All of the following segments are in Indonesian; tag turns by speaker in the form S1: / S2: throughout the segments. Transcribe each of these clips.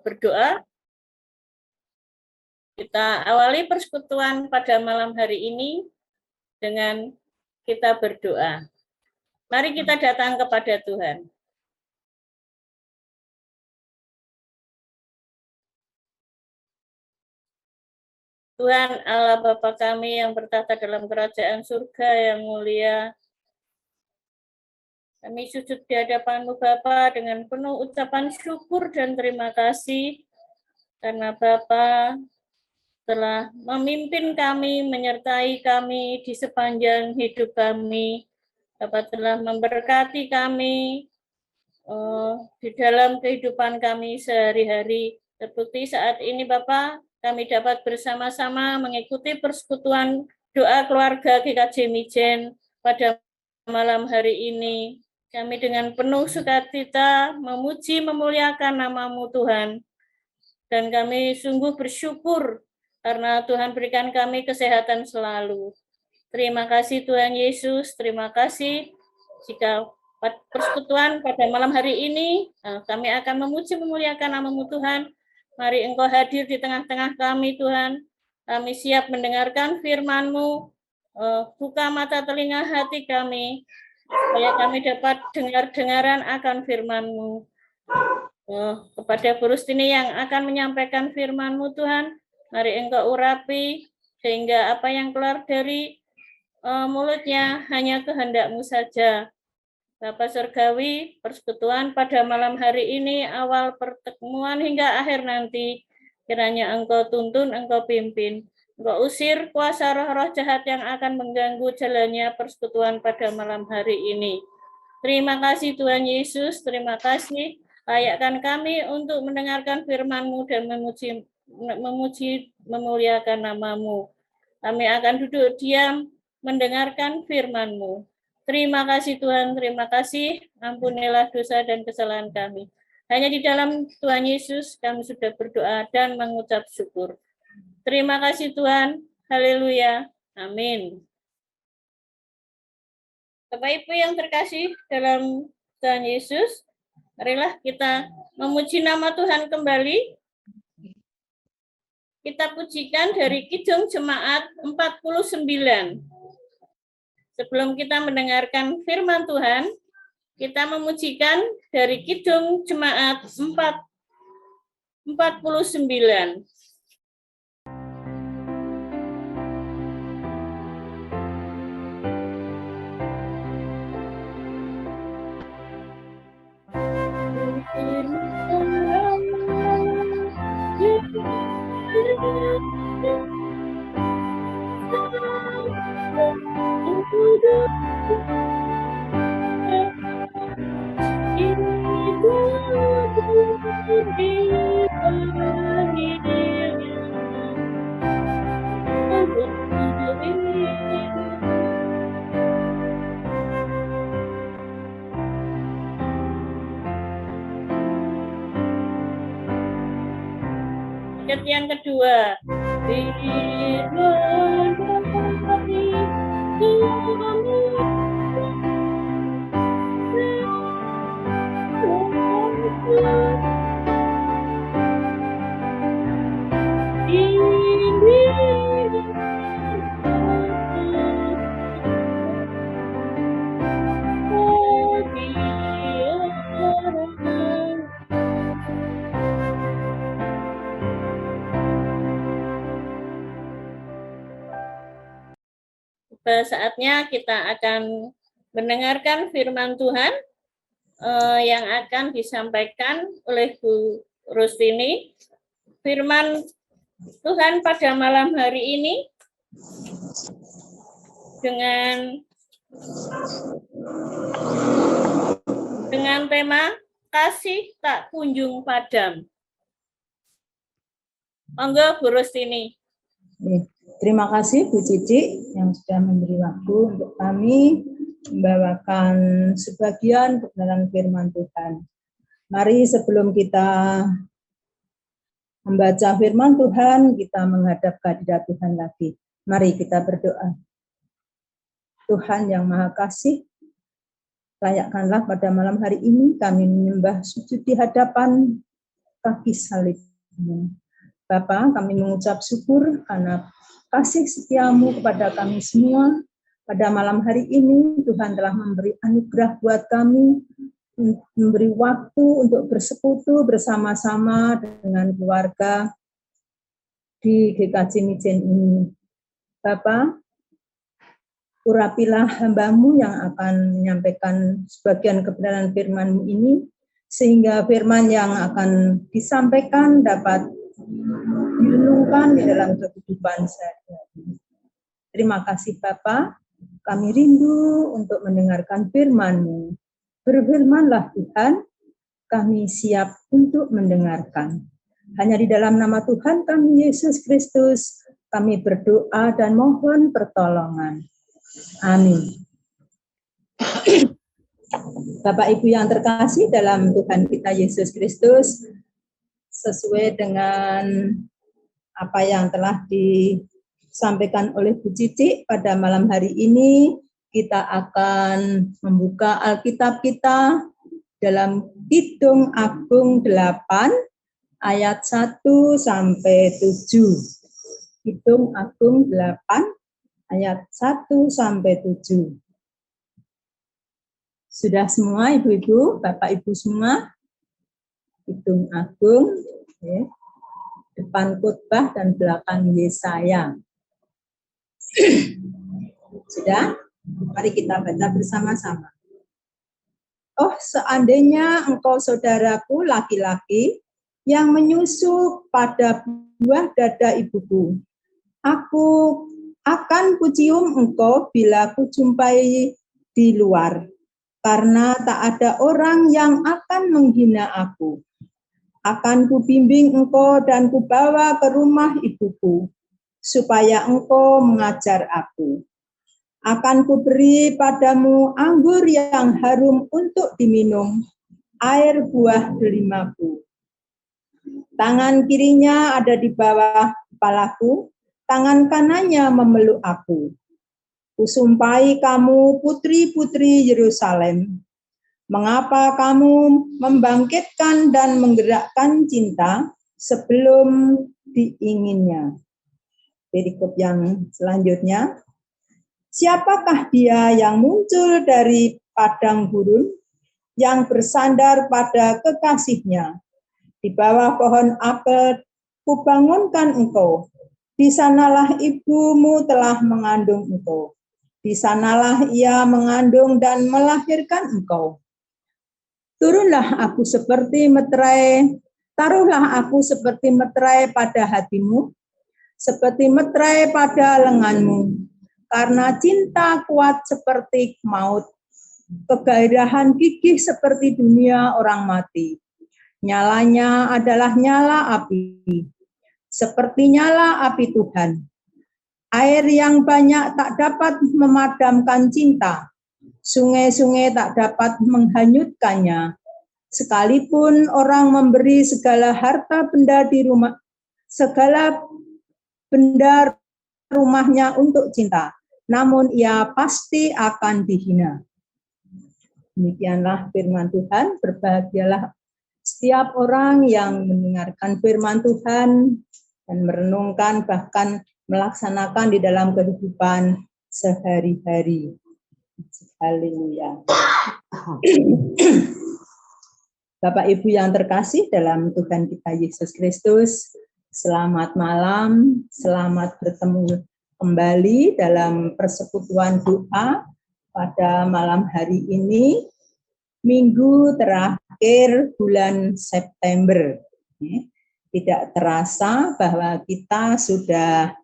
S1: berdoa. Kita awali persekutuan pada malam hari ini dengan kita berdoa. Mari kita datang kepada Tuhan. Tuhan Allah Bapa kami yang bertata dalam kerajaan surga yang mulia, kami sujud di hadapan-Mu Bapa dengan penuh ucapan syukur dan terima kasih karena Bapa telah memimpin kami, menyertai kami di sepanjang hidup kami. Bapa telah memberkati kami di dalam kehidupan kami sehari-hari. Seperti saat ini Bapak, kami dapat bersama-sama mengikuti persekutuan doa keluarga GKJ Mijen pada malam hari ini. Kami dengan penuh sukacita memuji memuliakan nama-Mu Tuhan. Dan kami sungguh bersyukur karena Tuhan berikan kami kesehatan selalu. Terima kasih Tuhan Yesus, terima kasih jika persekutuan pada malam hari ini kami akan memuji memuliakan nama-Mu Tuhan. Mari Engkau hadir di tengah-tengah kami Tuhan. Kami siap mendengarkan firman-Mu. Buka mata telinga hati kami supaya kami dapat dengar-dengaran akan firman-Mu. Kepada Bu Rustini yang akan menyampaikan firman-Mu Tuhan, mari Engkau urapi sehingga apa yang keluar dari mulutnya hanya kehendak-Mu saja. Bapa Surgawi, persekutuan pada malam hari ini, awal pertemuan hingga akhir nanti, kiranya Engkau tuntun, Engkau pimpin. Engkau usir kuasa roh-roh jahat yang akan mengganggu jalannya persekutuan pada malam hari ini. Terima kasih Tuhan Yesus, terima kasih. Layakkan kami untuk mendengarkan firman-Mu dan memuji memuliakan nama-Mu. Kami akan duduk diam mendengarkan firman-Mu. Terima kasih Tuhan, terima kasih. Ampunilah dosa dan kesalahan kami. Hanya di dalam Tuhan Yesus kami sudah berdoa dan mengucap syukur. Terima kasih Tuhan. Haleluya. Amin. Bapak Ibu yang terkasih dalam Tuhan Yesus, marilah kita memuji nama Tuhan kembali. Kita pujikan dari Kidung Jemaat 49. Sebelum kita mendengarkan firman Tuhan, kita memujikan dari Kidung Jemaat 49. Ayat yang kedua. Saatnya kita akan mendengarkan firman Tuhan yang akan disampaikan oleh Bu Rustini. Firman Tuhan pada malam hari ini dengan tema kasih tak kunjung padam. Monggo Bu Rustini.
S2: Terima kasih Bu Cici yang sudah memberi waktu untuk kami membawakan sebagian kebenaran firman Tuhan. Mari sebelum kita membaca firman Tuhan, kita menghadap kehadirat Tuhan lagi. Mari kita berdoa. Tuhan yang Maha Kasih, layakkanlah pada malam hari ini kami menyembah sujud di hadapan kaki salib-Mu. Bapa, kami mengucap syukur karena kasih setia-Mu kepada kami semua. Pada malam hari ini, Tuhan telah memberi anugerah buat kami, memberi waktu untuk bersekutu bersama-sama dengan keluarga di GKJ Mijen ini. Bapa, urapilah hamba-Mu yang akan menyampaikan sebagian kebenaran firman-Mu ini, sehingga firman yang akan disampaikan dapat direnungkan di dalam kehidupan sehari-hari. Terima kasih Bapa, kami rindu untuk mendengarkan firman-Mu. Berfirmanlah Tuhan, kami siap untuk mendengarkan. Hanya di dalam nama Tuhan kami Yesus Kristus, kami berdoa dan mohon pertolongan. Amin. Bapak Ibu yang terkasih dalam Tuhan kita Yesus Kristus, sesuai dengan apa yang telah disampaikan oleh Bu Cici pada malam hari ini, kita akan membuka Alkitab kita dalam Kidung Agung 8 ayat 1 sampai 7. Kidung Agung 8 ayat 1 sampai 7. Sudah semua Ibu-ibu, Bapak Ibu semua? Kidung Agung, ya. Depan khotbah dan belakang Yesaya. Sudah? Mari kita baca bersama-sama. Oh, seandainya engkau saudaraku laki-laki yang menyusup pada buah dada ibuku, aku akan kucium engkau bila kujumpai di luar, karena tak ada orang yang akan menghina aku. Akan kubimbing engkau dan kubawa ke rumah ibuku, supaya engkau mengajar aku. Akan kuberi padamu anggur yang harum untuk diminum, air buah delima-Ku. Tangan kirinya ada di bawah kepalaku, tangan kanannya memeluk aku. Kusumpahi kamu putri-putri Yerusalem. Mengapa kamu membangkitkan dan menggerakkan cinta sebelum diinginnya? Perikop yang selanjutnya. Siapakah dia yang muncul dari padang gurun, yang bersandar pada kekasihnya? Di bawah pohon apel kubangunkan engkau. Di sanalah ibumu telah mengandung engkau. Di sanalah ia mengandung dan melahirkan engkau. Turunlah aku seperti meterai, taruhlah aku seperti meterai pada hatimu, seperti meterai pada lenganmu, karena cinta kuat seperti maut, kegairahan gigih seperti dunia orang mati. Nyalanya adalah nyala api, seperti nyala api Tuhan. Air yang banyak tak dapat memadamkan cinta. Sungai-sungai tak dapat menghanyutkannya. Sekalipun orang memberi segala harta benda di rumah, segala benda rumahnya untuk cinta, namun ia pasti akan dihina. Demikianlah firman Tuhan. Berbahagialah setiap orang yang mendengarkan firman Tuhan dan merenungkan, bahkan melaksanakan di dalam kehidupan sehari-hari. Haleluya. Bapak Ibu yang terkasih dalam Tuhan kita Yesus Kristus, selamat malam, selamat bertemu kembali dalam persekutuan doa pada malam hari ini, minggu terakhir bulan September. Tidak terasa bahwa kita sudah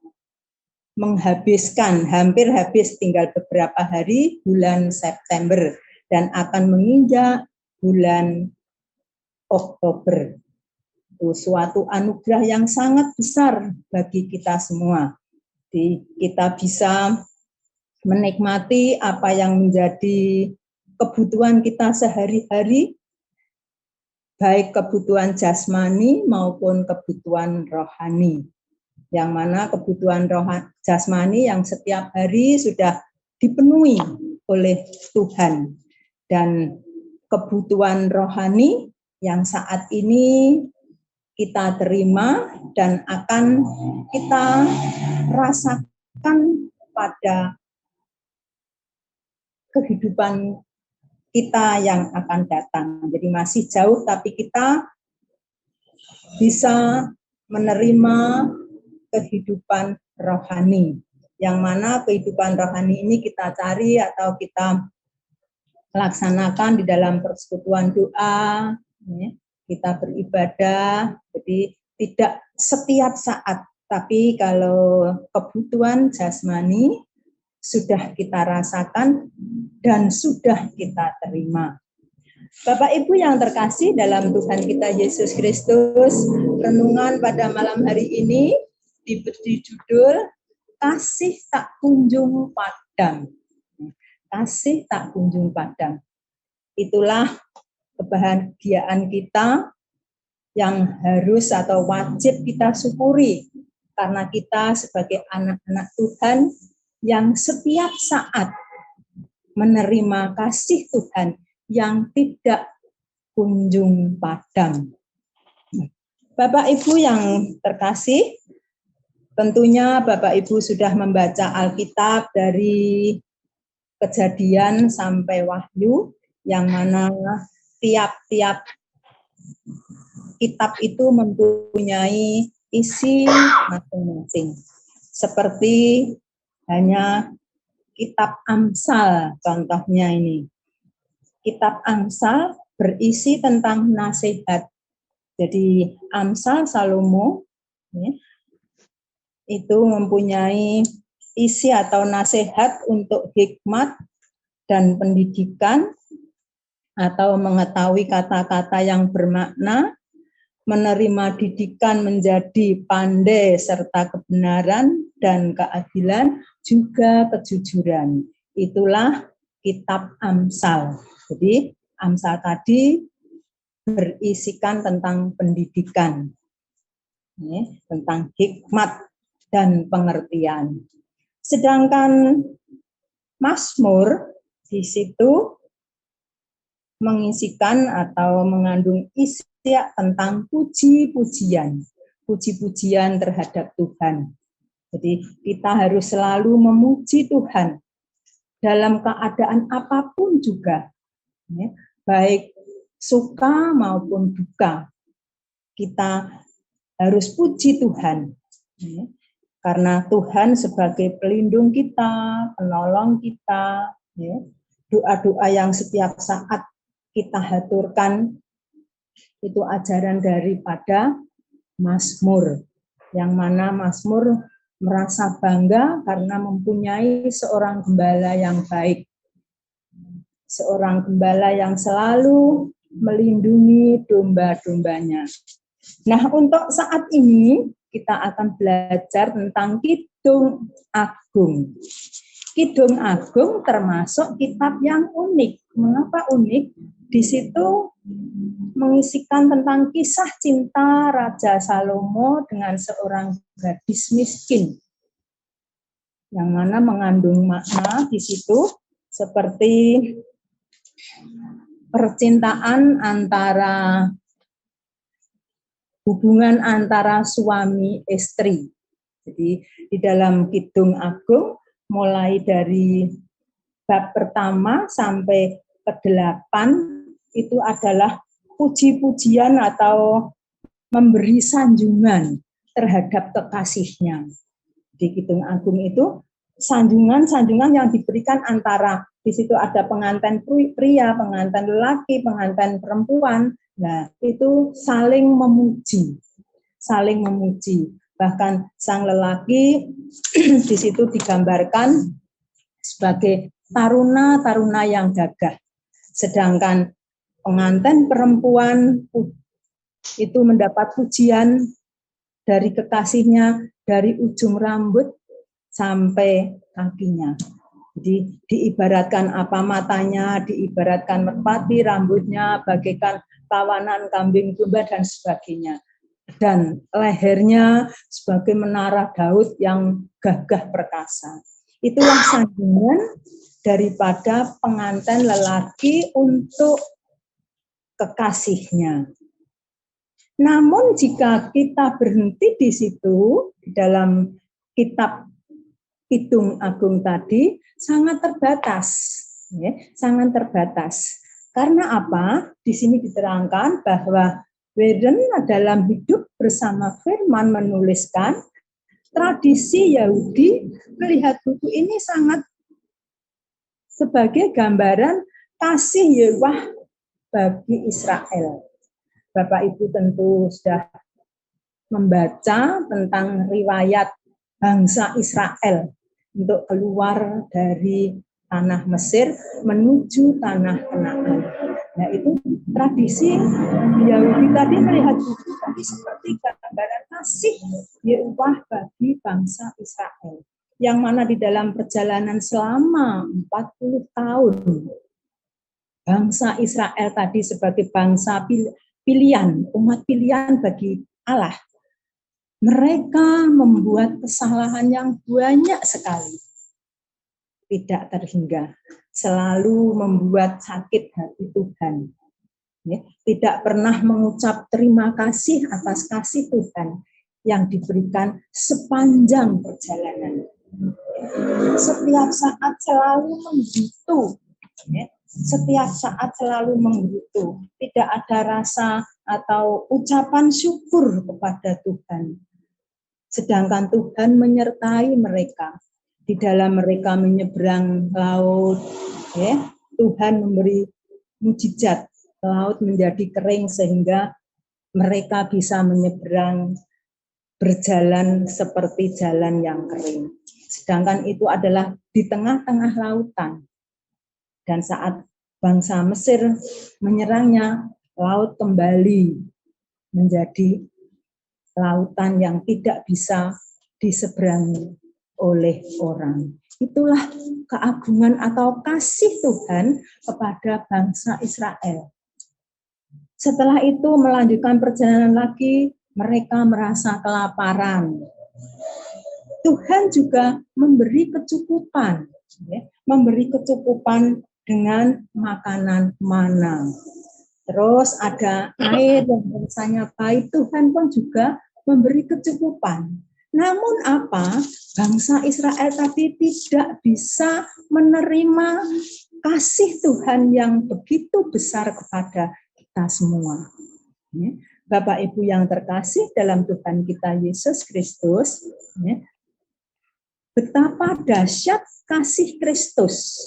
S2: menghabiskan, hampir habis, tinggal beberapa hari bulan September dan akan menginjak bulan Oktober. Itu suatu anugerah yang sangat besar bagi kita semua. Jadi kita bisa menikmati apa yang menjadi kebutuhan kita sehari-hari, baik kebutuhan jasmani maupun kebutuhan rohani. Yang mana kebutuhan jasmani yang setiap hari sudah dipenuhi oleh Tuhan. Dan kebutuhan rohani yang saat ini kita terima dan akan kita rasakan pada kehidupan kita yang akan datang. Jadi masih jauh, tapi kita bisa menerima kehidupan rohani. Yang mana kehidupan rohani ini kita cari atau kita laksanakan di dalam persekutuan doa, kita beribadah. Jadi tidak setiap saat, tapi kalau kebutuhan jasmani sudah kita rasakan dan sudah kita terima. Bapak Ibu yang terkasih dalam Tuhan kita Yesus Kristus, renungan pada malam hari ini diberi judul Kasih Tak Kunjung Padam. Kasih tak kunjung padam. Itulah kebahagiaan kita yang harus atau wajib kita syukuri, karena kita sebagai anak-anak Tuhan yang setiap saat menerima kasih Tuhan yang tidak kunjung padam. Bapak Ibu yang terkasih, tentunya Bapak Ibu sudah membaca Alkitab dari Kejadian sampai Wahyu, yang mana tiap-tiap kitab itu mempunyai isi masing-masing. Seperti hanya kitab Amsal, contohnya ini. Kitab Amsal berisi tentang nasihat. Jadi Amsal Salomo itu mempunyai isi atau nasihat untuk hikmat dan pendidikan, atau mengetahui kata-kata yang bermakna, menerima didikan menjadi pandai serta kebenaran dan keadilan, juga kejujuran. Itulah kitab Amsal. Jadi Amsal tadi berisikan tentang pendidikan, tentang hikmat dan pengertian. Sedangkan Mazmur di situ mengisikan atau mengandung isi tentang puji-pujian terhadap Tuhan. Jadi kita harus selalu memuji Tuhan dalam keadaan apapun juga, baik suka maupun duka. Kita harus puji Tuhan. Karena Tuhan sebagai pelindung kita, penolong kita, doa-doa yang setiap saat kita haturkan, itu ajaran daripada Mazmur, yang mana Mazmur merasa bangga karena mempunyai seorang gembala yang baik, seorang gembala yang selalu melindungi domba-dombanya. Nah, untuk saat ini kita akan belajar tentang Kidung Agung. Kidung Agung termasuk kitab yang unik. Mengapa unik? Di situ mengisikan tentang kisah cinta Raja Salomo dengan seorang gadis miskin, yang mana mengandung makna di situ seperti percintaan antara hubungan antara suami istri. Jadi di dalam Kidung Agung mulai dari bab pertama sampai ke-8 itu adalah puji-pujian atau memberi sanjungan terhadap kekasihnya. Di Kidung Agung itu sanjungan-sanjungan yang diberikan antara, di situ ada pengantin pria, pengantin lelaki, pengantin perempuan. Nah, itu saling memuji. Bahkan sang lelaki di situ digambarkan sebagai taruna-taruna yang gagah. Sedangkan pengantin perempuan itu mendapat pujian dari kekasihnya dari ujung rambut sampai kakinya. Jadi diibaratkan apa matanya, diibaratkan merpati, rambutnya bagaikan kawanan kambing domba dan sebagainya. Dan lehernya sebagai menara Daud yang gagah perkasa. Itulah sanjungan daripada pengantin lelaki untuk kekasihnya. Namun jika kita berhenti di situ, di dalam kitab Kidung Agung tadi, sangat terbatas. Ya, sangat terbatas. Karena apa? Di sini diterangkan bahwa Warren dalam Hidup Bersama Firman menuliskan, tradisi Yahudi melihat buku ini sangat sebagai gambaran kasih Yahweh bagi Israel. Bapak Ibu tentu sudah membaca tentang riwayat bangsa Israel untuk keluar dari tanah Mesir menuju tanah Kanaan. Nah, itu tradisi Yahudi tadi melihat buku tadi seperti gambaran kasih Yahweh bagi bangsa Israel, yang mana di dalam perjalanan selama 40 tahun bangsa Israel tadi sebagai bangsa pilihan, umat pilihan bagi Allah, mereka membuat kesalahan yang banyak sekali, tidak terhingga, selalu membuat sakit hati Tuhan. Ya, tidak pernah mengucap terima kasih atas kasih Tuhan yang diberikan sepanjang perjalanan. Setiap saat selalu menggerutu, ya, setiap saat selalu menggerutu. Tidak ada rasa atau ucapan syukur kepada Tuhan. Sedangkan Tuhan menyertai mereka. Di dalam mereka menyeberang laut, ya, Tuhan memberi mujizat. Laut menjadi kering sehingga mereka bisa menyeberang, berjalan seperti jalan yang kering. Sedangkan itu adalah di tengah-tengah lautan. Dan saat bangsa Mesir menyerangnya, laut kembali menjadi lautan yang tidak bisa diseberangi oleh orang. Itulah keagungan atau kasih Tuhan kepada bangsa Israel. Setelah itu melanjutkan perjalanan lagi, mereka merasa kelaparan. Tuhan juga memberi kecukupan, ya, memberi kecukupan dengan makanan mana. Terus ada air yang rasanya baik, Tuhan pun juga memberi kecukupan. Namun apa? Bangsa Israel tadi tidak bisa menerima kasih Tuhan yang begitu besar kepada kita semua. Bapak Ibu yang terkasih dalam Tuhan kita Yesus Kristus, betapa dahsyat kasih Kristus,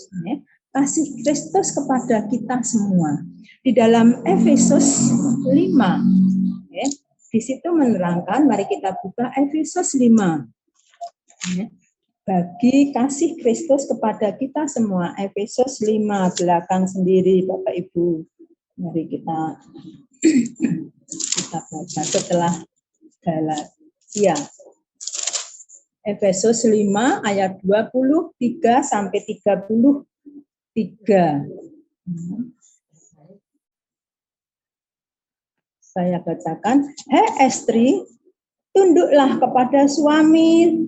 S2: kasih Kristus kepada kita semua. Di dalam Efesus 5, di situ menerangkan, mari kita buka Efesus 5. Bagi kasih Kristus kepada kita semua, Efesus 5 belakang sendiri Bapak Ibu. Mari kita baca setelah Galatia. Efesus 5 ayat 23 sampai 33. Saya bacakan, "Hei istri, tunduklah kepada suami."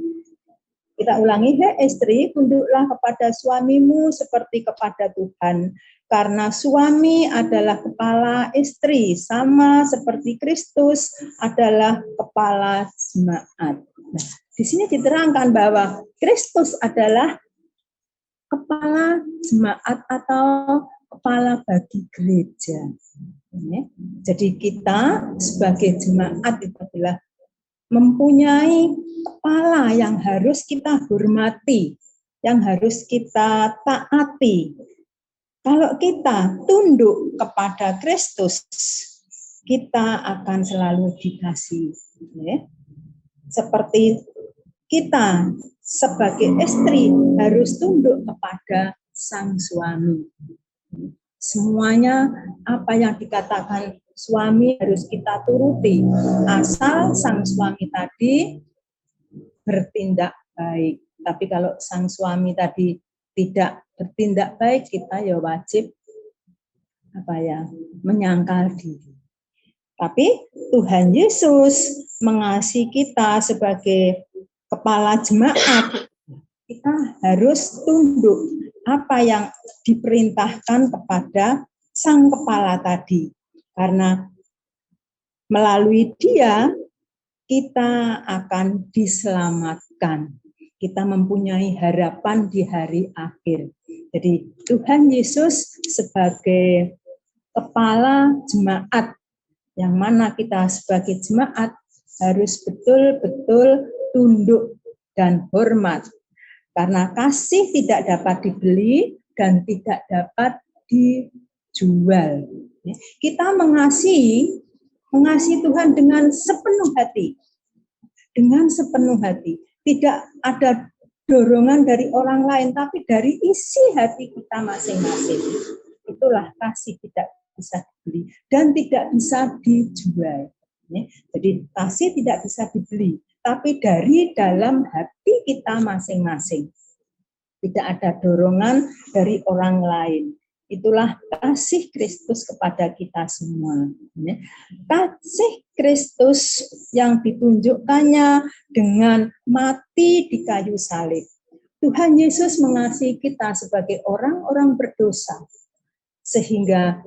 S2: Kita ulangi, "Hei istri, tunduklah kepada suamimu seperti kepada Tuhan. Karena suami adalah kepala istri, sama seperti Kristus adalah kepala jemaat." Nah, di sini diterangkan bahwa Kristus adalah kepala jemaat atau kepala bagi gereja. Jadi kita sebagai jemaat itu adalah mempunyai kepala yang harus kita hormati, yang harus kita taati. Kalau kita tunduk kepada Kristus, kita akan selalu dikasihi. Seperti kita sebagai istri harus tunduk kepada sang suami. Semuanya apa yang dikatakan suami harus kita turuti, asal sang suami tadi bertindak baik. Tapi kalau sang suami tadi tidak bertindak baik, kita ya wajib menyangkal diri. Tapi Tuhan Yesus mengasihi kita sebagai kepala jemaat. Kita harus tunduk apa yang diperintahkan kepada sang kepala tadi. Karena Melalui Dia kita akan diselamatkan. Kita mempunyai harapan di hari akhir. Jadi Tuhan Yesus sebagai kepala jemaat, yang mana kita sebagai jemaat harus betul-betul tunduk dan hormat. Karena kasih tidak dapat dibeli dan tidak dapat dijual. Kita mengasihi Tuhan dengan sepenuh hati. Dengan sepenuh hati. Tidak ada dorongan dari orang lain, tapi dari isi hati kita masing-masing. Itulah kasih tidak bisa dibeli dan tidak bisa dijual. Jadi kasih tidak bisa dibeli, tapi dari dalam hati kita masing-masing. Tidak ada dorongan dari orang lain. Itulah kasih Kristus kepada kita semua. Kasih Kristus yang ditunjukkannya dengan mati di kayu salib. Tuhan Yesus mengasihi kita sebagai orang-orang berdosa, sehingga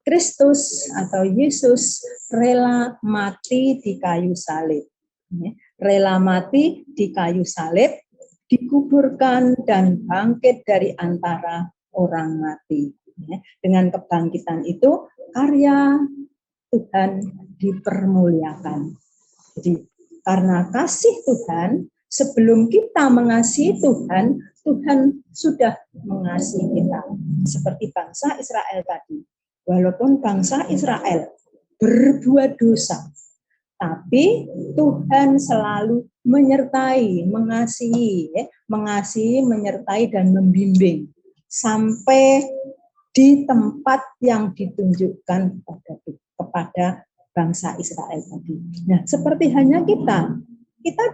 S2: Kristus atau Yesus rela mati di kayu salib. Rela mati di kayu salib, dikuburkan dan bangkit dari antara orang mati. Dengan kebangkitan itu, karya Tuhan dipermuliakan. Jadi, karena kasih Tuhan, sebelum kita mengasihi Tuhan, Tuhan sudah mengasihi kita. Seperti bangsa Israel tadi. Walaupun bangsa Israel berbuat dosa, tapi Tuhan selalu menyertai, mengasihi, menyertai dan membimbing sampai di tempat yang ditunjukkan kepada bangsa Israel tadi. Nah, seperti hanya kita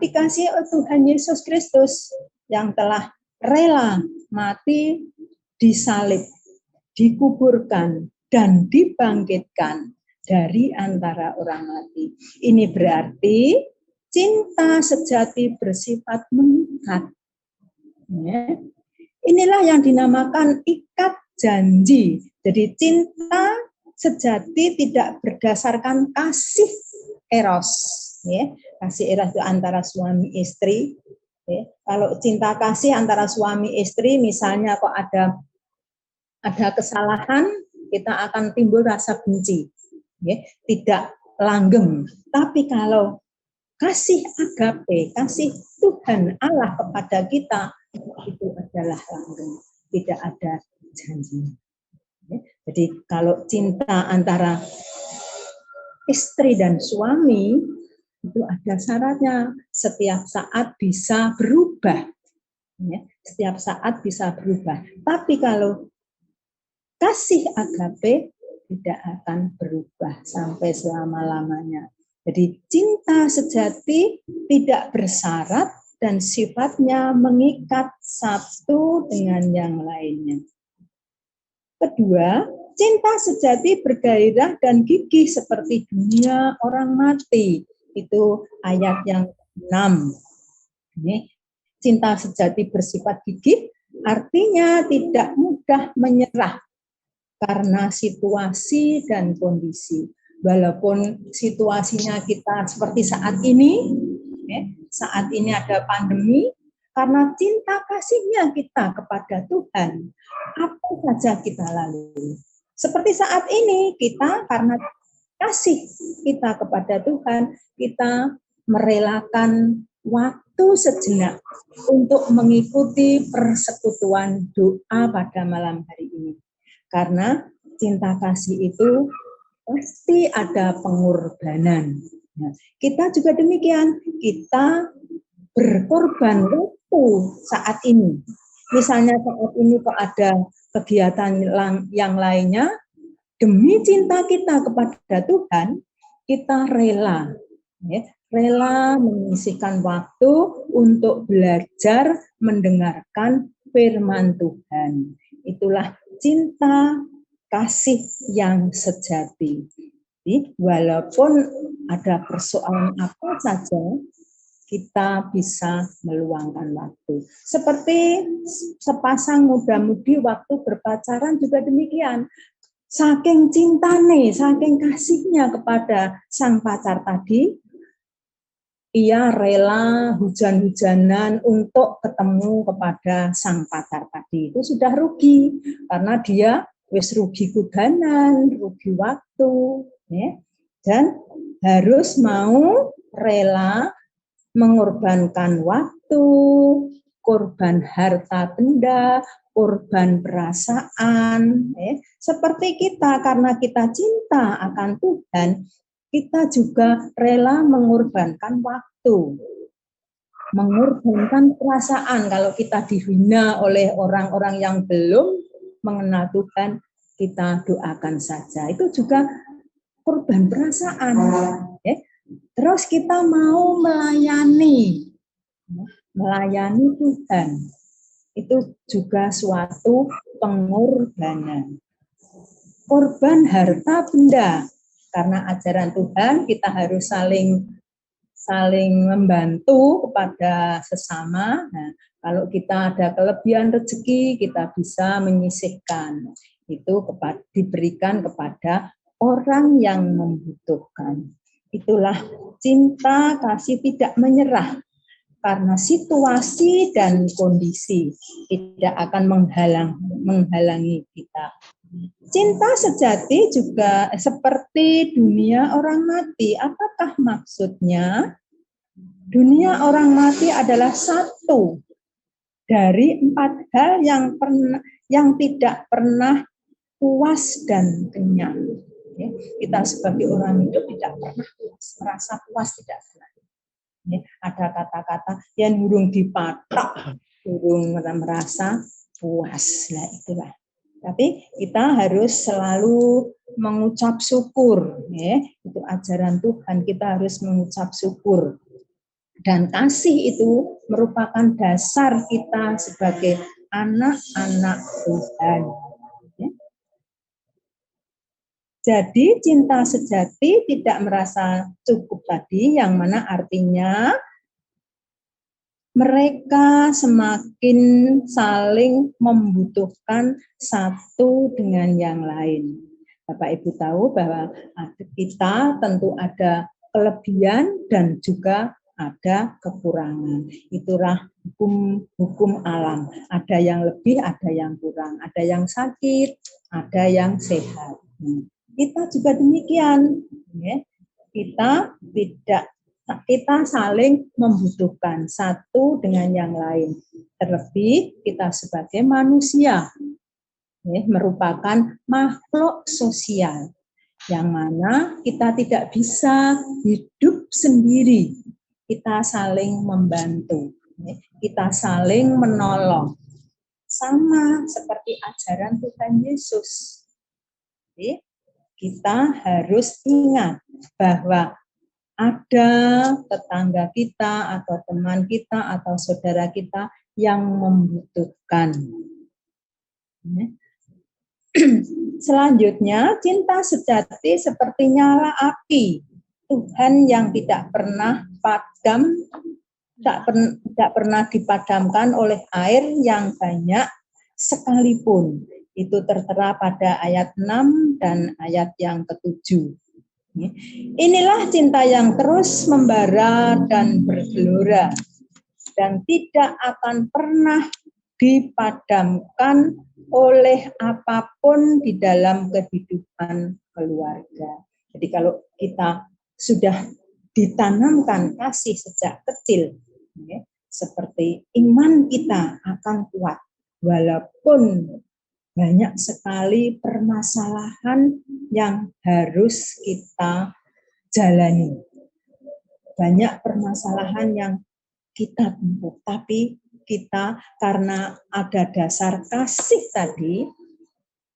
S2: dikasihi oleh Tuhan Yesus Kristus yang telah rela mati di salib, dikuburkan dan dibangkitkan dari antara orang mati. Ini berarti cinta sejati bersifat mengikat. Inilah yang dinamakan ikat janji. Jadi cinta sejati tidak berdasarkan kasih eros. Kasih eros itu antara suami istri. Kalau cinta kasih antara suami istri, misalnya kok ada kesalahan, kita akan timbul rasa benci. Tidak langgeng. Tapi kalau kasih agape, kasih Tuhan Allah kepada kita, itu adalah langgeng, tidak ada janji. Jadi kalau cinta antara istri dan suami, itu ada syaratnya, setiap saat bisa berubah. Setiap saat bisa berubah. Tapi kalau kasih agape tidak akan berubah sampai selama-lamanya. Jadi cinta sejati tidak bersyarat dan sifatnya mengikat satu dengan yang lainnya. Kedua, cinta sejati bergairah dan gigih seperti dunia orang mati. Itu ayat yang 6. Ini cinta sejati bersifat gigih artinya tidak mudah menyerah karena situasi dan kondisi. Walaupun situasinya kita seperti saat ini ada pandemi, karena cinta kasihnya kita kepada Tuhan, apa saja kita lalui. Seperti saat ini, kita karena kasih kita kepada Tuhan, kita merelakan waktu sejenak untuk mengikuti persekutuan doa pada malam hari ini. Karena cinta kasih itu pasti ada pengorbanan. Nah, kita juga demikian, kita berkorban waktu saat ini. Misalnya saat ini kok ada kegiatan yang lainnya, demi cinta kita kepada Tuhan, kita rela menyisihkan waktu untuk belajar mendengarkan firman Tuhan. Itulah cinta kasih yang sejati. Jadi, walaupun ada persoalan apa saja, kita bisa meluangkan waktu. Seperti sepasang muda-mudi waktu berpacaran juga demikian. saking cintane, saking kasihnya kepada sang pacar tadi, ia rela hujan-hujanan untuk ketemu kepada sang pacar tadi. Itu sudah rugi, karena dia wis rugi kudanan, rugi waktu, ya. Dan harus mau rela mengorbankan waktu, korban harta benda, korban perasaan, seperti kita, karena kita cinta akan Tuhan, kita juga rela mengorbankan waktu, mengorbankan perasaan. Kalau kita dihina oleh orang-orang yang belum mengenal Tuhan, kita doakan saja. Itu juga korban perasaan. Terus kita mau melayani Tuhan. Itu juga suatu pengorbanan. Korban harta benda. Karena ajaran Tuhan kita harus saling membantu kepada sesama. Nah, kalau kita ada kelebihan rezeki, kita bisa menyisihkan. Itu diberikan kepada orang yang membutuhkan. Itulah cinta kasih tidak menyerah. Karena situasi dan kondisi tidak akan menghalangi kita. Cinta sejati juga seperti dunia orang mati. Apakah maksudnya? Dunia orang mati adalah satu dari 4 hal yang tidak pernah puas dan kenyang. Kita sebagai orang hidup tidak pernah puas, merasa puas tidak pernah. Ada kata-kata yang burung dipatok, burung merasa puas. Nah, itulah. Tapi kita harus selalu mengucap syukur, itu ajaran Tuhan, kita harus mengucap syukur. Dan kasih itu merupakan dasar kita sebagai anak-anak Tuhan. Jadi cinta sejati tidak merasa cukup tadi, yang mana artinya mereka semakin saling membutuhkan satu dengan yang lain. Bapak Ibu tahu bahwa kita tentu ada kelebihan dan juga ada kekurangan. Itulah hukum alam. Ada yang lebih, ada yang kurang. Ada yang sakit, ada yang sehat. Kita juga demikian. Kita saling membutuhkan satu dengan yang lain. Terlebih kita sebagai manusia merupakan makhluk sosial, yang mana kita tidak bisa hidup sendiri. Kita saling membantu, kita saling menolong. Sama seperti ajaran Tuhan Yesus. Kita harus ingat bahwa ada tetangga kita atau teman kita atau saudara kita yang membutuhkan. Selanjutnya, cinta sejati seperti nyala api. Tuhan yang tidak pernah padam, tidak pernah dipadamkan oleh air yang banyak sekalipun. Itu tertera pada ayat 6 dan ayat yang ke-7. Inilah cinta yang terus membara dan bergelora dan tidak akan pernah dipadamkan oleh apapun di dalam kehidupan keluarga. Jadi kalau kita sudah ditanamkan kasih sejak kecil, seperti iman kita akan kuat walaupun banyak sekali permasalahan yang harus kita jalani. Banyak permasalahan yang kita tempuh, tapi kita karena ada dasar kasih tadi,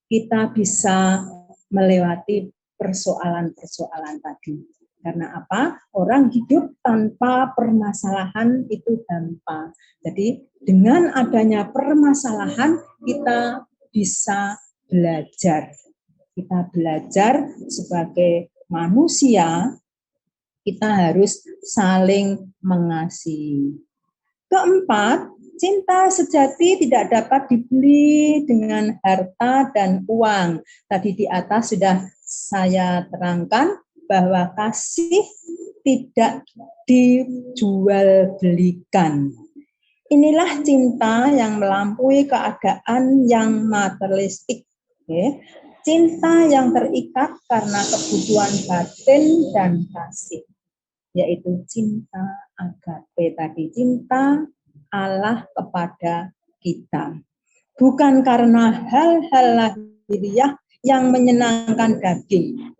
S2: kita bisa melewati persoalan-persoalan tadi. Karena apa? Orang hidup tanpa permasalahan itu hampa. Jadi dengan adanya permasalahan kita bisa belajar. Kita belajar sebagai manusia, kita harus saling mengasihi. Keempat, Cinta sejati tidak dapat dibeli dengan harta dan uang. Tadi di atas sudah saya terangkan bahwa kasih tidak dijual belikan. Inilah cinta yang melampaui keadaan yang materialistik. Cinta yang terikat karena kebutuhan batin dan kasih, yaitu cinta agape tadi, cinta Allah kepada kita. Bukan karena hal-hal lahiriah yang menyenangkan daging.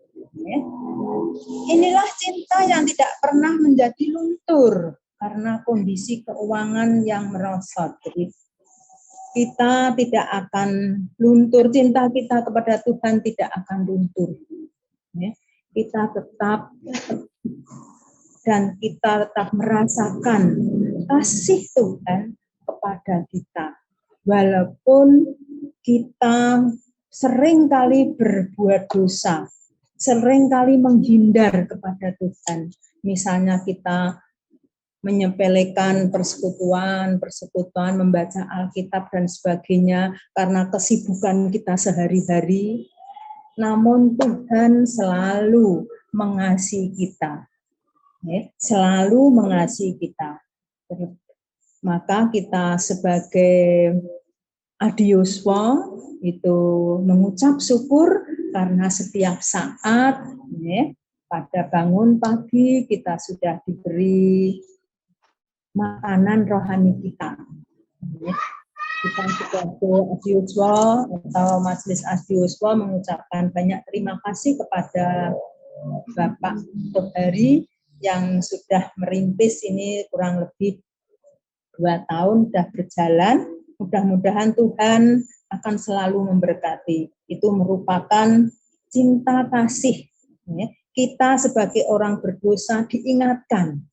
S2: Inilah cinta yang tidak pernah menjadi luntur karena kondisi keuangan yang merosot. Jadi kita tidak akan luntur, cinta kita kepada Tuhan tidak akan luntur. Kita tetap dan kita tetap merasakan kasih Tuhan kepada kita. Walaupun kita seringkali berbuat dosa, seringkali menghindar kepada Tuhan. Misalnya kita menyepelekan persekutuan, membaca Alkitab dan sebagainya karena kesibukan kita sehari-hari. Namun Tuhan selalu mengasihi kita. Selalu mengasihi kita. Maka kita sebagai adioswa itu mengucap syukur karena setiap saat pada bangun pagi kita sudah diberi makanan rohani kita. Kita sebagai adioswa atau majelis adioswa mengucapkan banyak terima kasih kepada Bapak Tohari yang sudah merintis ini kurang lebih 2 tahun sudah berjalan. Mudah-mudahan Tuhan akan selalu memberkati. Itu merupakan cinta kasih. Kita sebagai orang berdosa diingatkan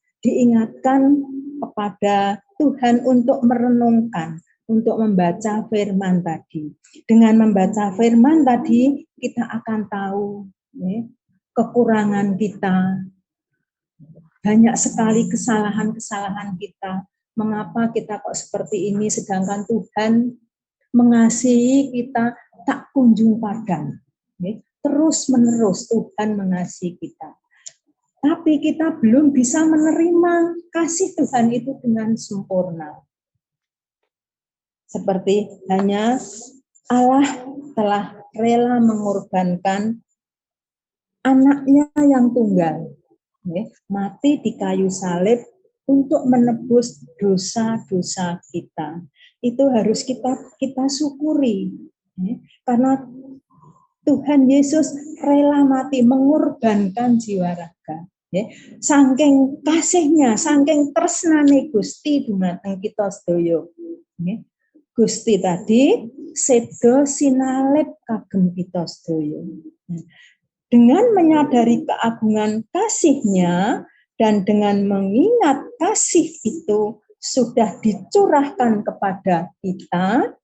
S2: kepada Tuhan untuk merenungkan, untuk membaca firman tadi. Dengan membaca firman tadi, kita akan tahu kekurangan kita. Banyak sekali kesalahan-kesalahan kita. Mengapa kita kok seperti ini, sedangkan Tuhan mengasihi kita tak kunjung padam. Terus-menerus Tuhan mengasihi kita. Tapi kita belum bisa menerima kasih Tuhan itu dengan sempurna. Seperti hanya Allah telah rela mengorbankan anaknya yang tunggal, mati di kayu salib untuk menebus dosa-dosa kita. Itu harus kita syukuri, karena Tuhan Yesus rela mati mengorbankan jiwa raga. Saking kasihnya, saking tresnane Gusti dumateng kita sedaya. Gusti tadi sedo sinalip kagem kita sedaya. Dengan menyadari keagungan kasih-Nya dan dengan mengingat kasih itu sudah dicurahkan kepada kita,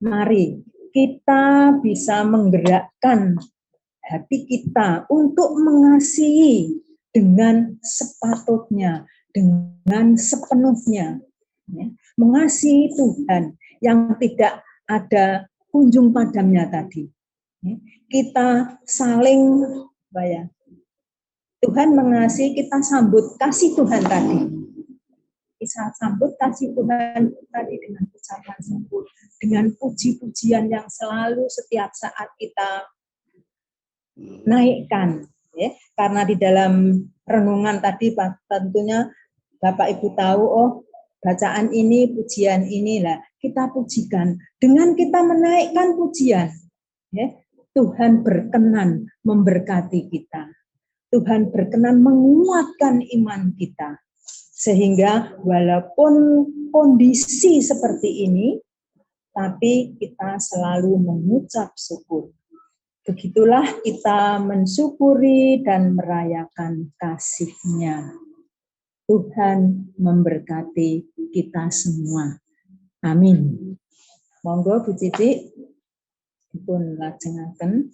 S2: mari kita bisa menggerakkan hati kita untuk mengasihi dengan sepatutnya, dengan sepenuhnya. Mengasihi Tuhan yang tidak ada kunjung padamnya tadi. Kita saling Tuhan mengasihi, kita sambut kasih Tuhan tadi. Kita sambut kasih Tuhan tadi dengan ucapan syukur, dengan puji-pujian yang selalu setiap saat kita naikkan. Karena di dalam renungan tadi tentunya Bapak Ibu tahu, bacaan ini, pujian inilah kita pujikan. Dengan kita menaikkan pujian, Tuhan berkenan memberkati kita. Tuhan berkenan menguatkan iman kita. Sehingga walaupun kondisi seperti ini, tapi kita selalu mengucap syukur. Begitulah kita mensyukuri dan merayakan kasih-Nya. Tuhan memberkati kita semua. Amin. Monggo Bu Cici dipun lajengaken.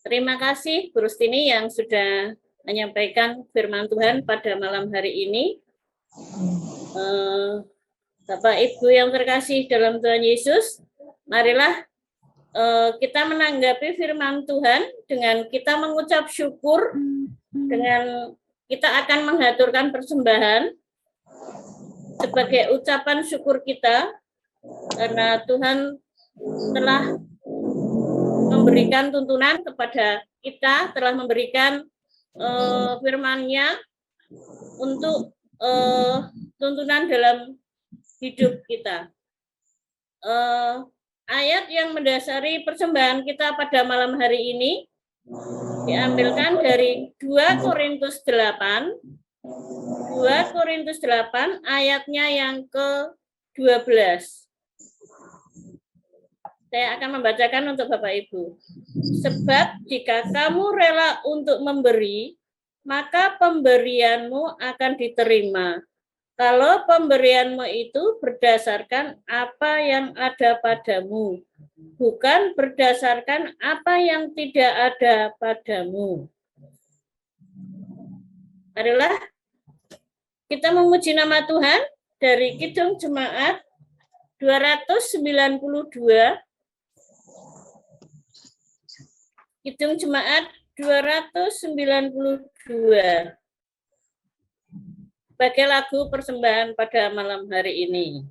S1: Terima kasih Bu Rustini yang sudah menyampaikan firman Tuhan pada malam hari ini. Bapak Ibu yang terkasih dalam Tuhan Yesus, marilah kita menanggapi firman Tuhan dengan kita mengucap syukur, dengan kita akan menghaturkan persembahan sebagai ucapan syukur kita karena Tuhan telah memberikan tuntunan kepada kita, telah memberikan firman-Nya untuk tuntunan dalam hidup kita. Ayat yang mendasari persembahan kita pada malam hari ini diambilkan dari 2 Korintus 8. 2 Korintus 8 ayatnya yang ke-12. Saya akan membacakan untuk Bapak Ibu. Sebab jika kamu rela untuk memberi, maka pemberianmu akan diterima. Kalau pemberianmu itu berdasarkan apa yang ada padamu, bukan berdasarkan apa yang tidak ada padamu. Marilah kita memuji nama Tuhan dari Kidung Jemaat 292. Kidung Jemaat 292. Sebagai lagu persembahan pada malam hari ini.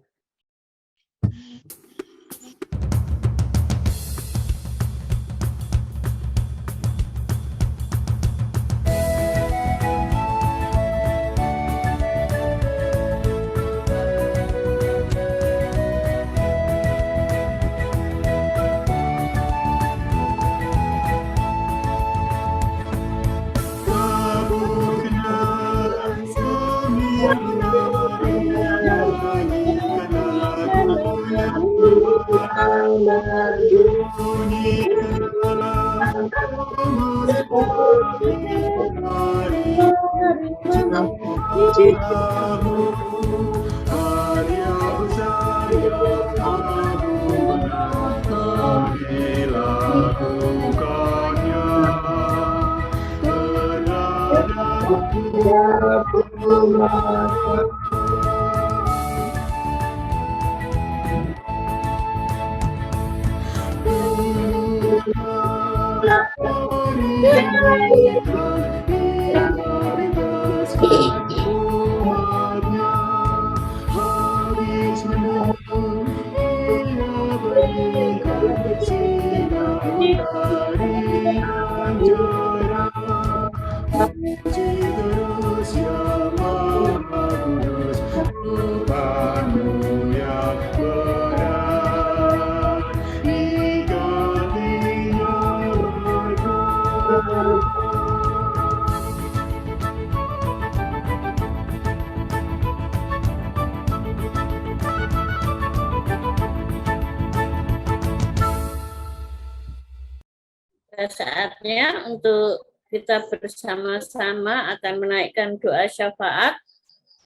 S1: Saatnya untuk kita bersama-sama akan menaikkan doa syafaat.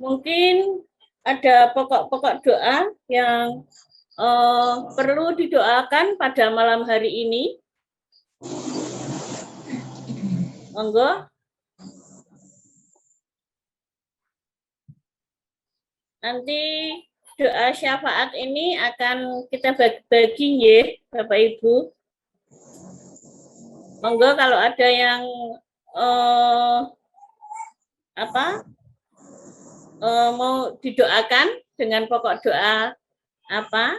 S1: Mungkin ada pokok-pokok doa yang perlu didoakan pada malam hari ini. Monggo. Nanti doa syafaat ini akan kita bagi ya, Bapak Ibu. Monggo kalau ada yang mau didoakan dengan pokok doa apa?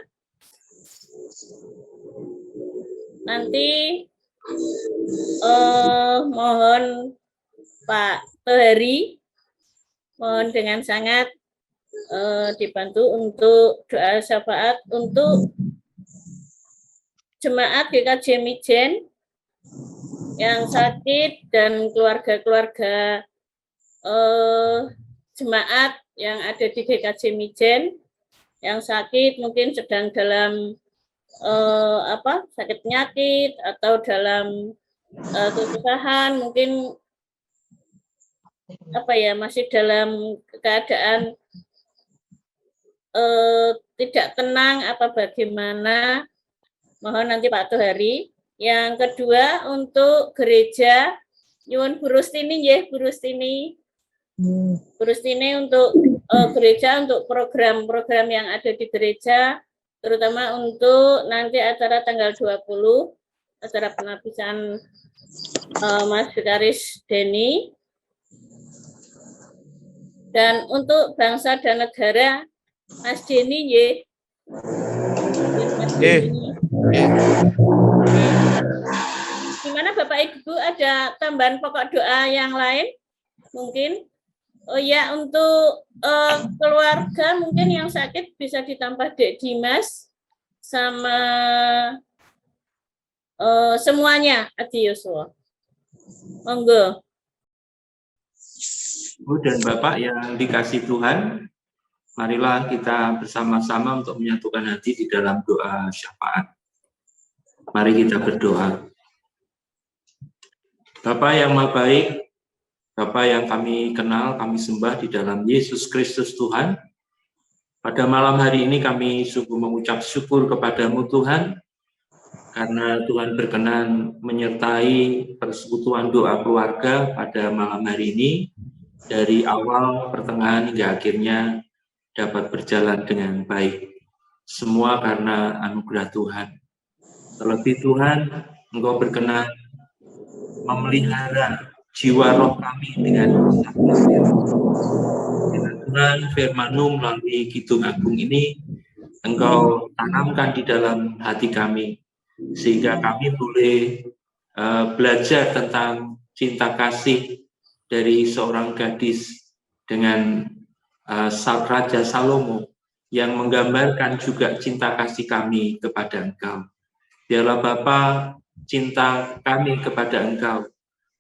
S1: Nanti mohon Pak Tohari, mohon dengan sangat dibantu untuk doa syafaat untuk jemaat GKJ Mijen yang sakit dan keluarga-keluarga jemaat yang ada di GKJ Mijen yang sakit, mungkin sedang dalam sakit penyakit atau dalam kesusahan, mungkin masih dalam keadaan tidak tenang apa bagaimana, mohon nanti Pak Tohari. Yang kedua untuk gereja Nyuwun Bu Rustini nggih, Bu Rustini.
S2: Hmm.
S1: Bu Rustini untuk gereja, untuk program-program yang ada di gereja, terutama untuk nanti acara tanggal 20, acara penabisan Mas Vikaris Denny. Dan untuk bangsa dan negara, Mas Denny nggih. Mas Denny. Gimana Bapak Ibu, ada tambahan pokok doa yang lain? Mungkin? Oh ya, untuk keluarga mungkin yang sakit bisa ditambah Dek Dimas sama semuanya, Adi Yosua. Monggo.
S3: Ibu dan Bapak yang dikasih Tuhan, marilah kita bersama-sama untuk menyatukan hati di dalam doa syafaat. Mari kita berdoa. Bapa yang Maha Baik, Bapa yang kami kenal, kami sembah di dalam Yesus Kristus Tuhan. Pada malam hari ini kami sungguh mengucap syukur kepadamu Tuhan, karena Tuhan berkenan menyertai persekutuan doa keluarga pada malam hari ini, dari awal, pertengahan, hingga akhirnya dapat berjalan dengan baik. Semua karena anugerah Tuhan. Terlebih Tuhan, Engkau berkenan memelihara jiwa roh kami dengan sabda Tuhan, firman-Mu melalui Kidung Agung ini, Engkau tanamkan di dalam hati kami, sehingga kami boleh belajar tentang cinta kasih dari seorang gadis dengan Raja Salomo, yang menggambarkan juga cinta kasih kami kepada Engkau. Biarlah Bapa, cinta kami kepada Engkau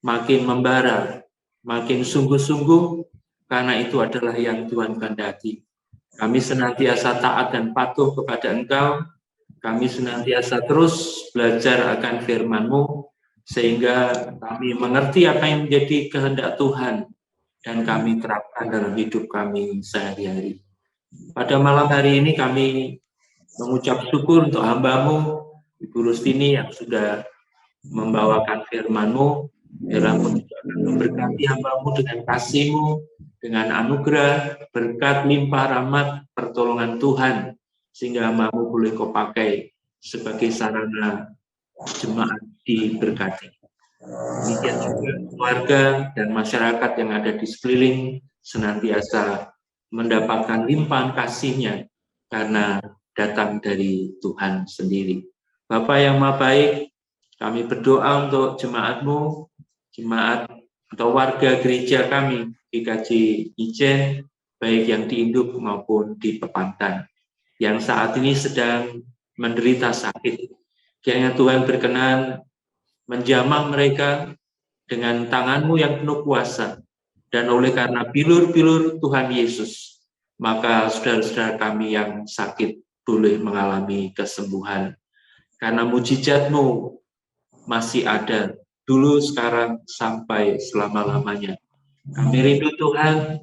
S3: makin membara, makin sungguh-sungguh, karena itu adalah yang Tuhan kehendaki. Kami senantiasa taat dan patuh kepada Engkau, kami senantiasa terus belajar akan firman-Mu, sehingga kami mengerti apa yang menjadi kehendak Tuhan, dan kami terapkan dalam hidup kami sehari-hari. Pada malam hari ini kami mengucap syukur untuk hamba-Mu, Ibu Rustini, yang sudah membawakan firman-Mu. Biarlah akan memberkati hamba-Mu dengan kasih-Mu, dengan anugerah, berkat, limpah, rahmat, pertolongan Tuhan, sehingga hamba-Mu boleh Kau pakai sebagai sarana jemaat diberkati. Demikian juga keluarga dan masyarakat yang ada di sekeliling senantiasa mendapatkan limpahan kasih-Nya karena datang dari Tuhan sendiri. Bapa yang Maha Baik, kami berdoa untuk jemaat-Mu, jemaat atau warga gereja kami di GKJ Ijen, baik yang di Induk maupun di Pepantan, yang saat ini sedang menderita sakit. Kiranya Tuhan berkenan menjamah mereka dengan tangan-Mu yang penuh kuasa, dan oleh karena bilur-bilur Tuhan Yesus, maka saudara-saudara kami yang sakit boleh mengalami kesembuhan. Karena mujizat-Mu masih ada, dulu, sekarang, sampai selama-lamanya. Kami rindu Tuhan,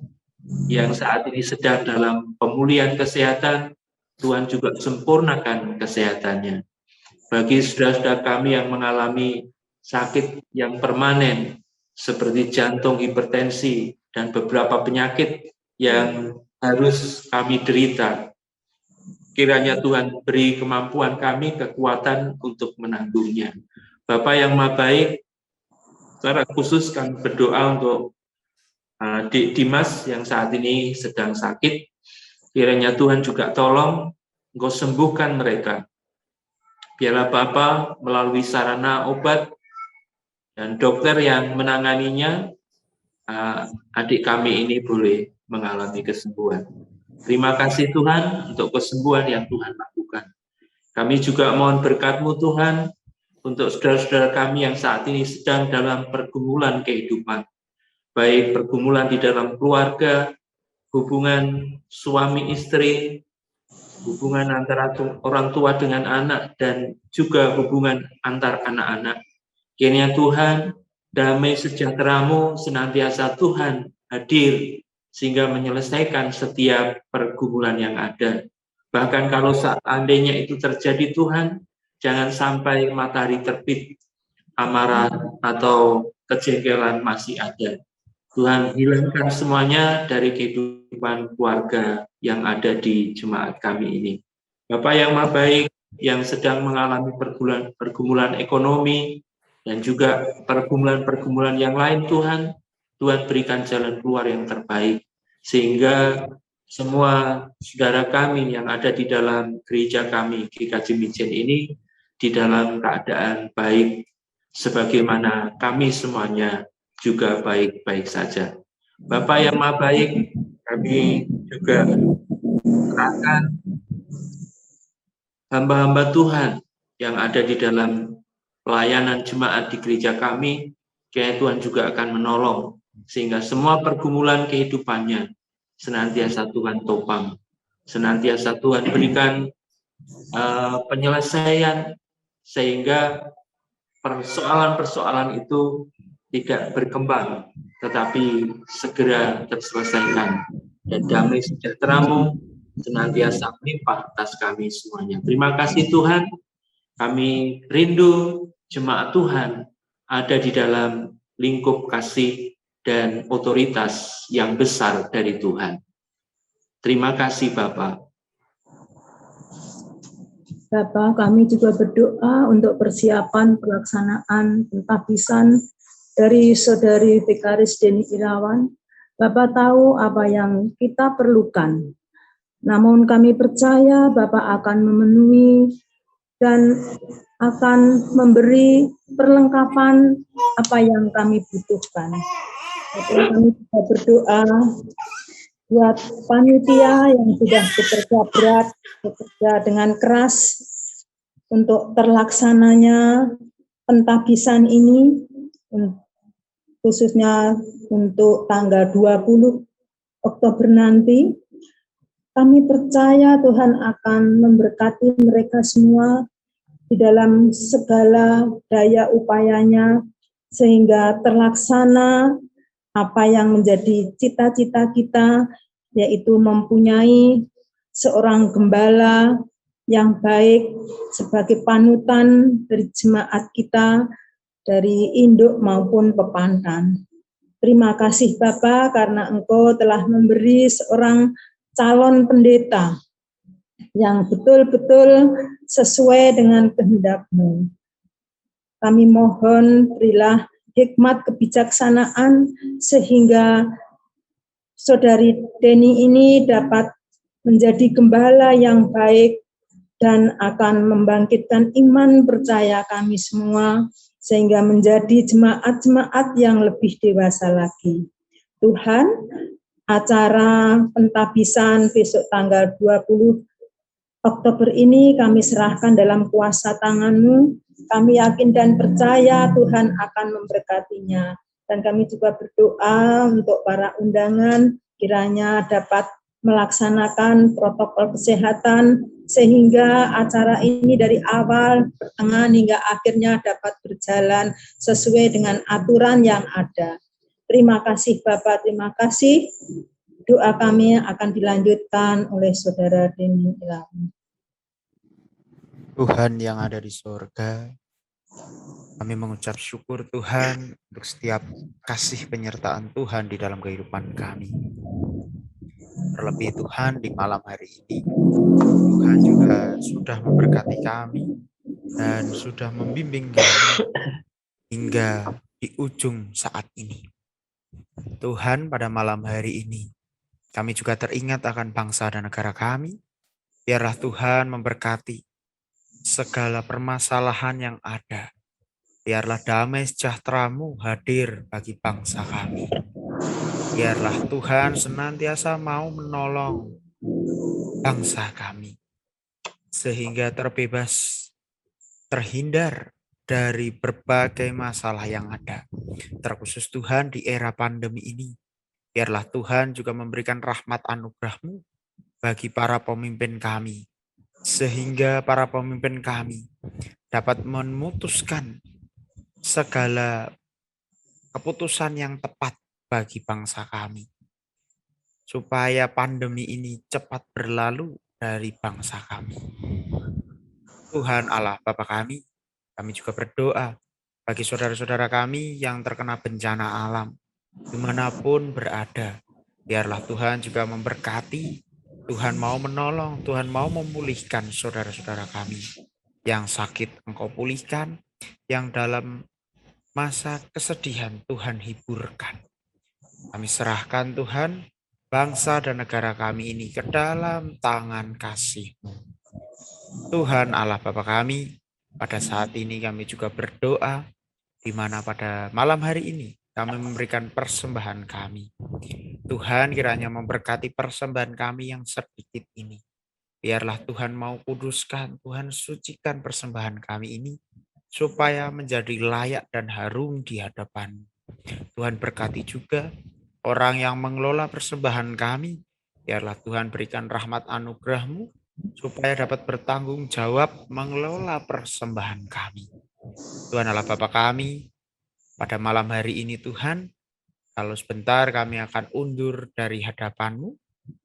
S3: yang saat ini sedang dalam pemulihan kesehatan, Tuhan juga sempurnakan kesehatannya. Bagi saudara-saudara kami yang mengalami sakit yang permanen, seperti jantung, hipertensi, dan beberapa penyakit yang harus kami derita, kiranya Tuhan beri kemampuan kami, kekuatan untuk menanggungnya. Bapa yang Maha Baik, secara khusus kami berdoa untuk Dik Dimas yang saat ini sedang sakit. Kiranya Tuhan juga tolong Engkau sembuhkan mereka. Biarlah Bapa melalui sarana obat dan dokter yang menanganinya, adik kami ini boleh mengalami kesembuhan. Terima kasih Tuhan untuk kesembuhan yang Tuhan lakukan. Kami juga mohon berkat-Mu Tuhan untuk saudara-saudara kami yang saat ini sedang dalam pergumulan kehidupan, baik pergumulan di dalam keluarga, hubungan suami istri, hubungan antara orang tua dengan anak, dan juga hubungan antar anak-anak. Kiranya Tuhan, damai sejahtera-Mu senantiasa Tuhan hadir, sehingga menyelesaikan setiap pergumulan yang ada. Bahkan kalau seandainya itu terjadi Tuhan, jangan sampai matahari terbit, amarah atau kejengkelan masih ada. Tuhan hilangkan semuanya dari kehidupan keluarga yang ada di jemaat kami ini. Bapak yang maha baik, yang sedang mengalami pergumulan ekonomi, dan juga pergumulan-pergumulan yang lain Tuhan, Tuhan berikan jalan keluar yang terbaik, sehingga semua saudara kami yang ada di dalam gereja kami, GKJ Mijen ini, di dalam keadaan baik, sebagaimana kami semuanya juga baik-baik saja. Bapak yang maha baik, kami juga serahkan hamba-hamba Tuhan yang ada di dalam pelayanan jemaat di gereja kami, kiranya Tuhan juga akan menolong, sehingga semua pergumulan kehidupannya senantiasa Tuhan topang, senantiasa Tuhan berikan penyelesaian, sehingga persoalan-persoalan itu tidak berkembang, tetapi segera terselesaikan, dan damai sejahtera-Mu senantiasa melimpah atas kami semuanya. Terima kasih Tuhan, kami rindu jemaat Tuhan ada di dalam lingkup kasih dan otoritas yang besar dari Tuhan. Terima kasih Bapak.
S2: Bapak, kami juga berdoa untuk persiapan pelaksanaan pentabisan dari Saudari Vikaris Deni Irawan. Bapak tahu apa yang kita perlukan. Namun kami percaya Bapak akan memenuhi dan akan memberi perlengkapan apa yang kami butuhkan. Bapak, kami juga berdoa buat panitia yang sudah bekerja berat, bekerja dengan keras untuk terlaksananya pentabisan ini, khususnya untuk tanggal 20 Oktober nanti. Kami percaya Tuhan akan memberkati mereka semua di dalam segala daya upayanya, sehingga terlaksana apa yang menjadi cita-cita kita, yaitu mempunyai seorang gembala yang baik sebagai panutan dari jemaat kita, dari induk maupun pepantan. Terima kasih Bapak karena Engkau telah memberi seorang calon pendeta yang betul-betul sesuai dengan kehendak-Mu. Kami mohon berilah hikmat kebijaksanaan sehingga Saudari Deni ini dapat menjadi gembala yang baik dan akan membangkitkan iman percaya kami semua sehingga menjadi jemaat-jemaat yang lebih dewasa lagi. Tuhan, acara pentabisan besok tanggal 20 Oktober ini kami serahkan dalam kuasa tangan-Mu. Kami yakin dan percaya Tuhan akan memberkatinya. Dan kami juga berdoa untuk para undangan kiranya dapat melaksanakan protokol kesehatan sehingga acara ini dari awal, pertengahan hingga akhirnya dapat berjalan sesuai dengan aturan yang ada. Terima kasih Bapak, terima kasih. Doa kami akan dilanjutkan oleh Saudara Deni Irawan.
S4: Tuhan yang ada di surga, kami mengucap syukur Tuhan untuk setiap kasih penyertaan Tuhan di dalam kehidupan kami. Terlebih Tuhan di malam hari ini, Tuhan juga sudah memberkati kami dan sudah membimbing kami hingga di ujung saat ini. Tuhan, pada malam hari ini, kami juga teringat akan bangsa dan negara kami. Biarlah Tuhan memberkati segala permasalahan yang ada. Biarlah damai sejahtera-Mu hadir bagi bangsa kami. Biarlah Tuhan senantiasa mau menolong bangsa kami, sehingga terbebas, terhindar dari berbagai masalah yang ada. Terkhusus Tuhan di era pandemi ini, biarlah Tuhan juga memberikan rahmat anugerah-Mu bagi para pemimpin kami, sehingga para pemimpin kami dapat memutuskan segala keputusan yang tepat bagi bangsa kami, supaya pandemi ini cepat berlalu dari bangsa kami. Tuhan Allah Bapa kami juga berdoa bagi saudara-saudara kami yang terkena bencana alam, dimanapun berada. Biarlah Tuhan juga memberkati, Tuhan mau menolong, Tuhan mau memulihkan saudara-saudara kami. Yang sakit Engkau pulihkan, yang dalam masa kesedihan Tuhan hiburkan. Kami serahkan Tuhan, bangsa dan negara kami ini ke dalam tangan kasih-Mu. Tuhan Allah Bapa kami, pada saat ini kami juga berdoa, di mana pada malam hari ini kami memberikan persembahan kami. Tuhan kiranya memberkati persembahan kami yang sedikit ini. Biarlah Tuhan mau kuduskan, Tuhan sucikan persembahan kami ini, supaya menjadi layak dan harum di hadapan. Tuhan berkati juga orang yang mengelola persembahan kami. Biarlah Tuhan berikan rahmat anugerah-Mu, supaya dapat bertanggung jawab mengelola persembahan kami. Tuhan Allah Bapa kami, pada malam hari ini Tuhan, kalau sebentar kami akan undur dari hadapan-Mu,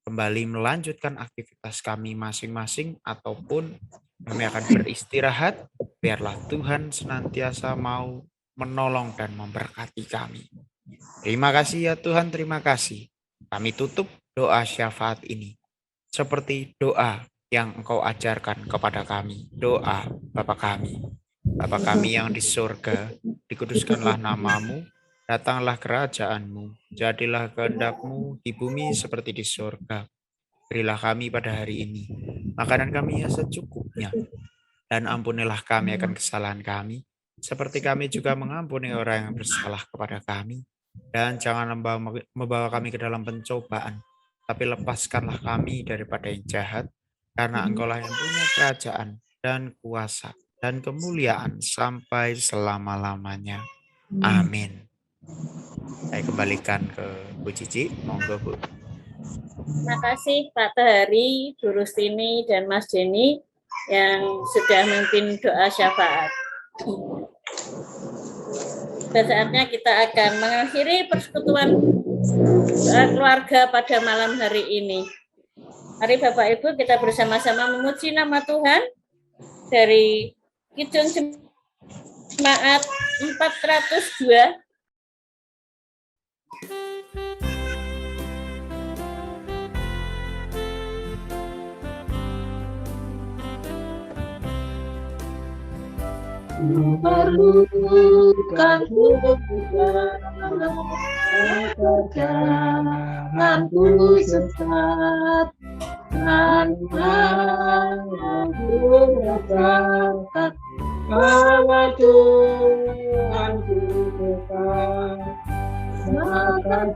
S4: kembali melanjutkan aktivitas kami masing-masing, ataupun kami akan beristirahat. Biarlah Tuhan senantiasa mau menolong dan memberkati kami. Terima kasih ya Tuhan, terima kasih. Kami tutup doa syafaat ini seperti doa yang Engkau ajarkan kepada kami. Doa Bapa kami. Bapa kami yang di surga, dikuduskanlah nama-Mu, datanglah kerajaan-Mu, jadilah kehendak-Mu di bumi seperti di surga. Berilah kami pada hari ini makanan kami yang secukupnya, dan ampunilah kami akan kesalahan kami, seperti kami juga mengampuni orang yang bersalah kepada kami. Dan jangan membawa kami ke dalam pencobaan, tapi lepaskanlah kami daripada yang jahat, karena Engkau-lah yang punya kerajaan dan kuasa dan kemuliaan sampai selama-lamanya. Amin. Saya kembalikan ke Bu Cici, monggo Bu.
S1: Terima kasih Pak Tahari, Bu Rustini, dan Mas Denny yang sudah memimpin doa syafaat. Pada saatnya kita akan mengakhiri persekutuan doa keluarga pada malam hari ini. Mari Bapak Ibu kita bersama-sama memuji nama Tuhan dari Kidung Jemaat 402.
S5: Memerlukan janganku sesat dan aku rasakan bahwa Tuhanku dekat, maka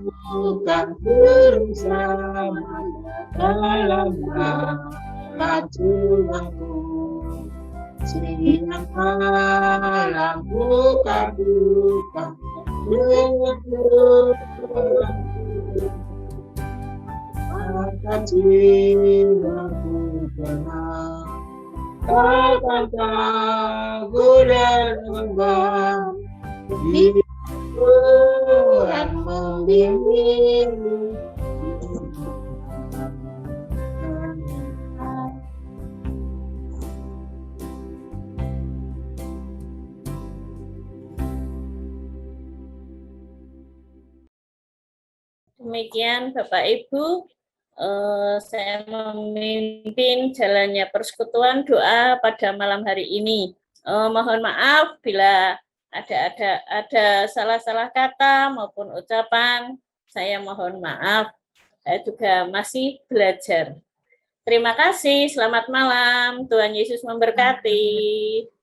S5: bukan bersama dalam Tuhanku, siang malam bukan dengan akan jiwaku tenang, akan takut dan enggan. Tuhan membimbing.
S1: Demikian Bapak Ibu, saya memimpin jalannya persekutuan doa pada malam hari ini. Mohon maaf bila ada salah-salah kata maupun ucapan, saya mohon maaf. Saya juga masih belajar. Terima kasih, selamat malam. Tuhan Yesus memberkati.